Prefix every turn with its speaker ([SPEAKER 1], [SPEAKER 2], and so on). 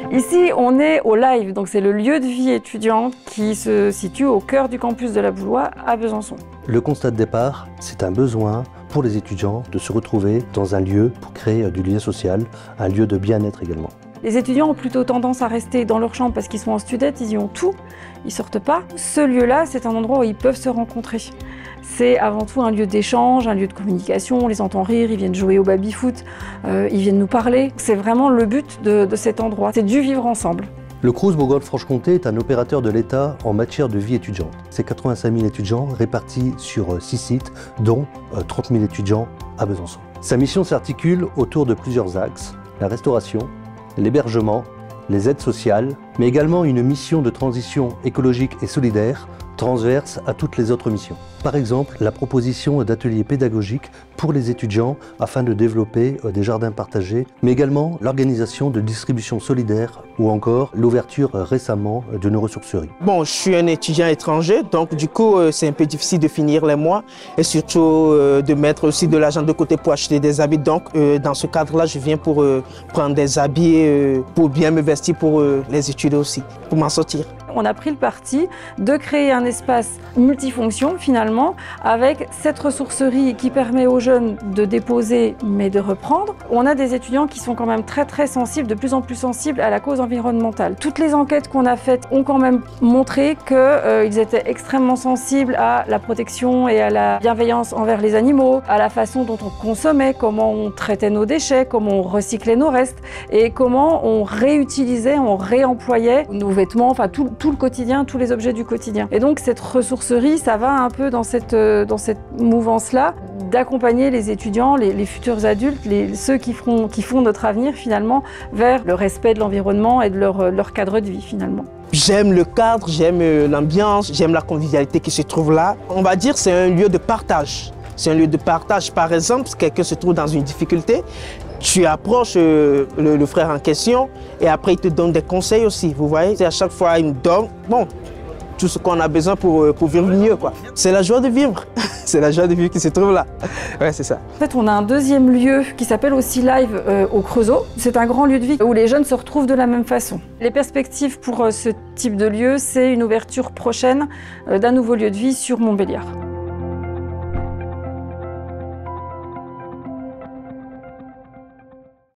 [SPEAKER 1] Ici, on est au Live, donc c'est le lieu de vie étudiante qui se situe au cœur du campus de la Boulois à Besançon.
[SPEAKER 2] Le constat de départ, c'est un besoin pour les étudiants de se retrouver dans un lieu pour créer du lien social, un lieu de bien-être également.
[SPEAKER 1] Les étudiants ont plutôt tendance à rester dans leur chambre parce qu'ils sont en studette, ils y ont tout, ils sortent pas. Ce lieu-là, c'est un endroit où ils peuvent se rencontrer. C'est avant tout un lieu d'échange, un lieu de communication, on les entend rire, ils viennent jouer au baby-foot, ils viennent nous parler. C'est vraiment le but de cet endroit, c'est du vivre ensemble.
[SPEAKER 2] Le Crous Bourgogne-Franche-Comté est un opérateur de l'État en matière de vie étudiante. C'est 85 000 étudiants répartis sur 6 sites, dont 30 000 étudiants à Besançon. Sa mission s'articule autour de plusieurs axes, la restauration, l'hébergement, les aides sociales, mais également une mission de transition écologique et solidaire transverse à toutes les autres missions. Par exemple, la proposition d'ateliers pédagogiques pour les étudiants afin de développer des jardins partagés, mais également l'organisation de distribution solidaire ou encore l'ouverture récemment d'une ressourcerie.
[SPEAKER 3] Bon, je suis un étudiant étranger, donc du coup c'est un peu difficile de finir les mois et surtout de mettre aussi de l'argent de côté pour acheter des habits. Donc dans ce cadre-là, je viens pour prendre des habits pour bien me vestir pour les études aussi, pour m'en sortir.
[SPEAKER 1] On a pris le parti de créer un espace multifonction finalement avec cette ressourcerie qui permet aux jeunes de déposer mais de reprendre. On a des étudiants qui sont quand même très sensibles, de plus en plus sensibles à la cause environnementale. Toutes les enquêtes qu'on a faites ont quand même montré qu'ils étaient extrêmement sensibles à la protection et à la bienveillance envers les animaux, à la façon dont on consommait, comment on traitait nos déchets, comment on recyclait nos restes et comment on réutilisait, on réemployait nos vêtements, enfin tout le quotidien, tous les objets du quotidien. Et donc cette ressourcerie, ça va un peu dans cette mouvance-là, d'accompagner les étudiants, les futurs adultes, ceux qui font notre avenir finalement, vers le respect de l'environnement et de leur cadre de vie finalement.
[SPEAKER 3] J'aime le cadre, j'aime l'ambiance, j'aime la convivialité qui se trouve là. On va dire que c'est un lieu de partage. C'est un lieu de partage. Par exemple, si quelqu'un se trouve dans une difficulté, tu approches le frère en question et après il te donne des conseils aussi, vous voyez. À chaque fois, il nous donne tout ce qu'on a besoin pour vivre mieux, quoi. C'est la joie de vivre. C'est la joie de vivre qui se trouve là. Ouais, c'est ça.
[SPEAKER 1] En fait, on a un deuxième lieu qui s'appelle aussi Live au Creusot. C'est un grand lieu de vie où les jeunes se retrouvent de la même façon. Les perspectives pour ce type de lieu, c'est une ouverture prochaine d'un nouveau lieu de vie sur Montbéliard.